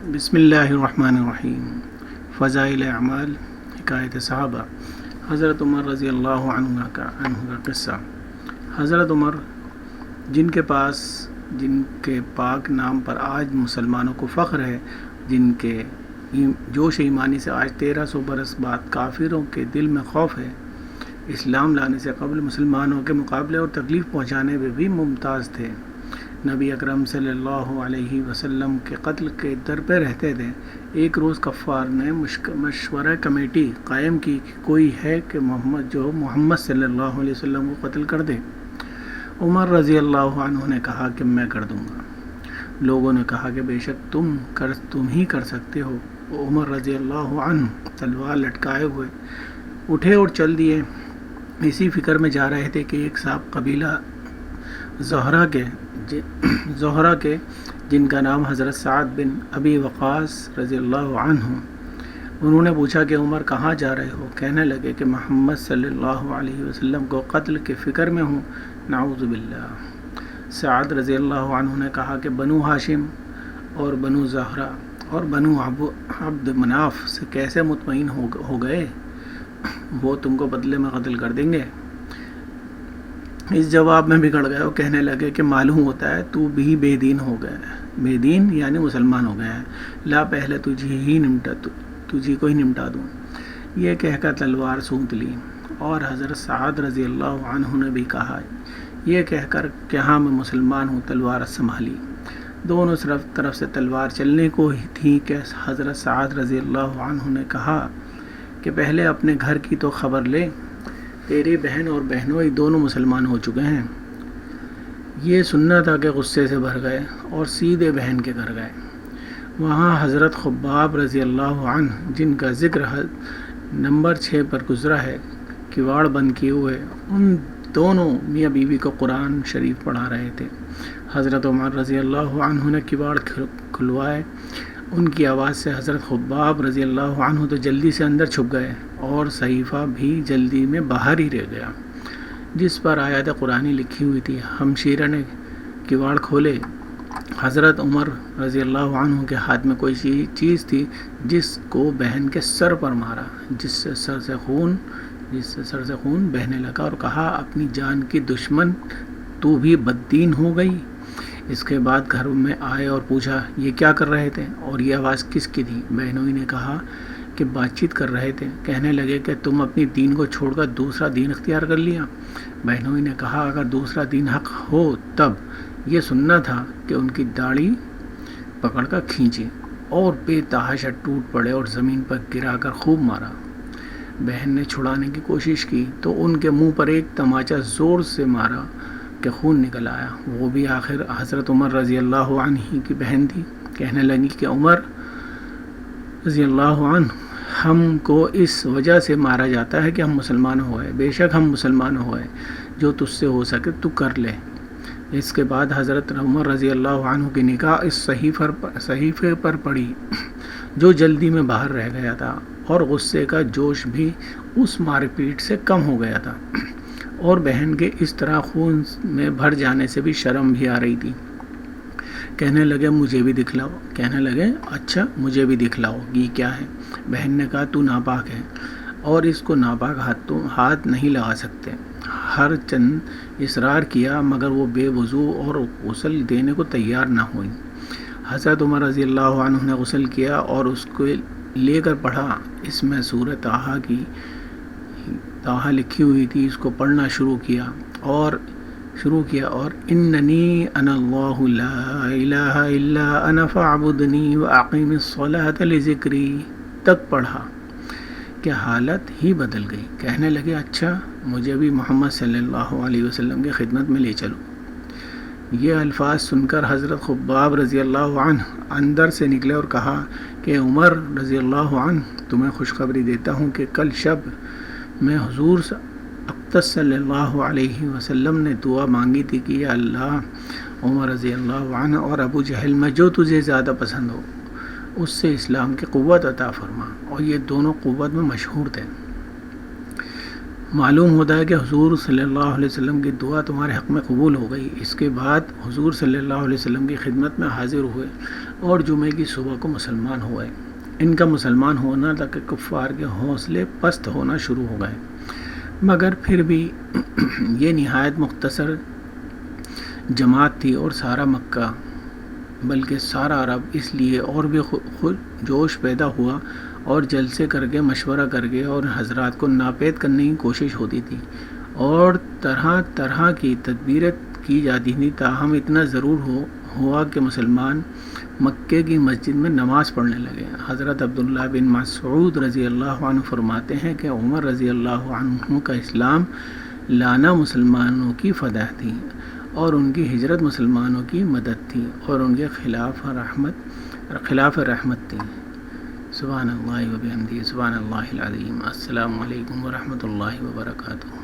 بسم اللہ الرحمن الرحیم۔ فضائل اعمال، حکایت صحابہ۔ حضرت عمر رضی اللہ عنہ کا قصہ۔ حضرت عمر جن کے پاک نام پر آج مسلمانوں کو فخر ہے، جن کے جوش ایمانی سے آج 1300 برس بعد کافروں کے دل میں خوف ہے، اسلام لانے سے قبل مسلمانوں کے مقابلے اور تکلیف پہنچانے میں بھی ممتاز تھے۔ نبی اکرم صلی اللہ علیہ وسلم کے قتل کے در پہ رہتے تھے۔ ایک روز کفار نے مشورہ کمیٹی قائم کی کہ کوئی ہے کہ محمد صلی اللہ علیہ وسلم کو قتل کر دے۔ عمر رضی اللہ عنہ نے کہا کہ میں کر دوں گا۔ لوگوں نے کہا کہ بے شک تم ہی کر سکتے ہو۔ عمر رضی اللہ عنہ تلوار لٹکائے ہوئے اٹھے اور چل دیے۔ اسی فکر میں جا رہے تھے کہ ایک صاحب قبیلہ زہرہ کے جن کا نام حضرت سعد بن ابی وقاص رضی اللہ عنہ، انہوں نے پوچھا کہ عمر کہاں جا رہے ہو؟ کہنے لگے کہ محمد صلی اللہ علیہ وسلم کو قتل کے فکر میں ہوں۔ نعوذ باللہ۔ سعد رضی اللہ عنہ نے کہا کہ بنو ہاشم اور بنو زہرہ اور بنو عبد مناف سے کیسے مطمئن ہو گئے؟ وہ تم کو بدلے میں قتل کر دیں گے۔ اس جواب میں بگڑ گئے اور کہنے لگے کہ معلوم ہوتا ہے تو بھی بے دین ہو گیا ہے۔ بے دین یعنی مسلمان ہو گیا ہے۔ لا پہلے تجھی کو ہی نمٹا دوں۔ یہ کہہ کر تلوار سونت لی، اور حضرت سعد رضی اللہ عنہ نے بھی کہا یہ کہہ کر کہ ہاں میں مسلمان ہوں، تلوار سنبھالی۔ دونوں طرف سے تلوار چلنے کو ہی تھی کہ حضرت سعد رضی اللہ عنہ نے کہا کہ پہلے اپنے گھر کی تو خبر لے، تیری بہن اور بہنوئی دونوں مسلمان ہو چکے ہیں۔ یہ سننا تھا کہ غصے سے بھر گئے اور سیدھے بہن کے گھر گئے۔ وہاں حضرت خباب رضی اللہ عنہ جن کا ذکر نمبر 6 پر گزرا ہے، کواڑ بند کیے ہوئے ان دونوں میاں بیوی کو قرآن شریف پڑھا رہے تھے۔ حضرت عمر رضی اللہ عنہ نے کواڑ کھلوائے۔ ان کی آواز سے حضرت خباب رضی اللہ عنہ تو جلدی سے اندر چھپ گئے اور صحیفہ بھی جلدی میں باہر ہی رہ گیا جس پر آیات قرآنی لکھی ہوئی تھی۔ ہمشیرہ نے کواڑ کھولے۔ حضرت عمر رضی اللہ عنہ کے ہاتھ میں کوئی چیز تھی جس کو بہن کے سر پر مارا، جس سے سر سے خون بہنے لگا، اور کہا اپنی جان کی دشمن تو بھی بددین ہو گئی۔ اس کے بعد گھر میں آئے اور پوچھا یہ کیا کر رہے تھے اور یہ آواز کس کی تھی؟ بہنوئی نے کہا کہ بات چیت کر رہے تھے۔ کہنے لگے کہ تم اپنی دین کو چھوڑ کر دوسرا دین اختیار کر لیا۔ بہنوئی نے کہا اگر دوسرا دین حق ہو تب یہ سننا تھا کہ ان کی داڑھی پکڑ کر کھینچی اور بے تحاشا ٹوٹ پڑے اور زمین پر گرا کر خوب مارا۔ بہن نے چھڑانے کی کوشش کی تو ان کے منہ پر ایک تماچا زور سے مارا کہ خون نکل آیا۔ وہ بھی آخر حضرت عمر رضی اللہ عنہ کی بہن تھی۔ کہنے لگی کہ عمر رضی اللہ عنہ ہم کو اس وجہ سے مارا جاتا ہے کہ ہم مسلمان ہوئے۔ بے شک ہم مسلمان ہوئے، جو تجھ سے ہو سکے تو کر لے۔ اس کے بعد حضرت عمر رضی اللہ عنہ کی نگاہ اس صحیفے پر پڑی جو جلدی میں باہر رہ گیا تھا، اور غصے کا جوش بھی اس مار پیٹ سے کم ہو گیا تھا، اور بہن کے اس طرح خون میں بھر جانے سے بھی شرم بھی آ رہی تھی۔ کہنے لگے مجھے بھی دکھلاؤ۔ کہنے لگے اچھا مجھے بھی دکھلاؤ، یہ کیا ہے؟ بہن نے کہا تو ناپاک ہے اور اس کو ناپاک ہاتھ نہیں لگا سکتے۔ ہر چند اصرار کیا مگر وہ بے وضو اور غسل دینے کو تیار نہ ہوئی۔ حضرت عمر رضی اللہ عنہ نے غسل کیا اور اس کو لے کر پڑھا۔ اس میں سورہ طٰہٰ لکھی ہوئی تھی، اس کو پڑھنا شروع کیا اور اننی انا اللہ لا الہ الا انا فاعبدنی واقم الصلاۃ لذکری تک پڑھا کہ حالت ہی بدل گئی۔ کہنے لگے اچھا مجھے بھی محمد صلی اللہ علیہ وسلم کی خدمت میں لے چلو۔ یہ الفاظ سن کر حضرت خباب رضی اللہ عنہ اندر سے نکلے اور کہا کہ عمر رضی اللہ عنہ تمہیں خوشخبری دیتا ہوں کہ کل شب میں حضور اقدس صلی اللہ علیہ وسلم نے دعا مانگی تھی کہ یا اللہ عمر رضی اللہ عنہ اور ابو جہل میں جو تجھے زیادہ پسند ہو اس سے اسلام کی قوت عطا فرما، اور یہ دونوں قوت میں مشہور تھے۔ معلوم ہوتا ہے کہ حضور صلی اللہ علیہ وسلم کی دعا تمہارے حق میں قبول ہو گئی۔ اس کے بعد حضور صلی اللہ علیہ وسلم کی خدمت میں حاضر ہوئے اور جمعے کی صبح کو مسلمان ہوئے۔ ان کا مسلمان ہونا تک کفار کے حوصلے پست ہونا شروع ہو گئے، مگر پھر بھی یہ نہایت مختصر جماعت تھی، اور سارا مکہ بلکہ سارا عرب اس لیے اور بھی خود جوش پیدا ہوا، اور جلسے کر کے مشورہ کر کے اور حضرات کو ناپید کرنے کی کوشش ہوتی تھی، اور طرح طرح کی تدبیریں کی جاتی تھیں، تاہم اتنا ضرور ہوا کہ مسلمان مکے کی مسجد میں نماز پڑھنے لگے۔ حضرت عبداللہ بن مسعود رضی اللہ عنہ فرماتے ہیں کہ عمر رضی اللہ عنہ کا اسلام لانا مسلمانوں کی فتح تھی، اور ان کی ہجرت مسلمانوں کی مدد تھی، اور ان کے خلاف رحمت تھی۔ سبحان اللہ و بحمدہ، سبحان اللہ العظیم۔ السلام علیکم ورحمۃ اللہ وبرکاتہ۔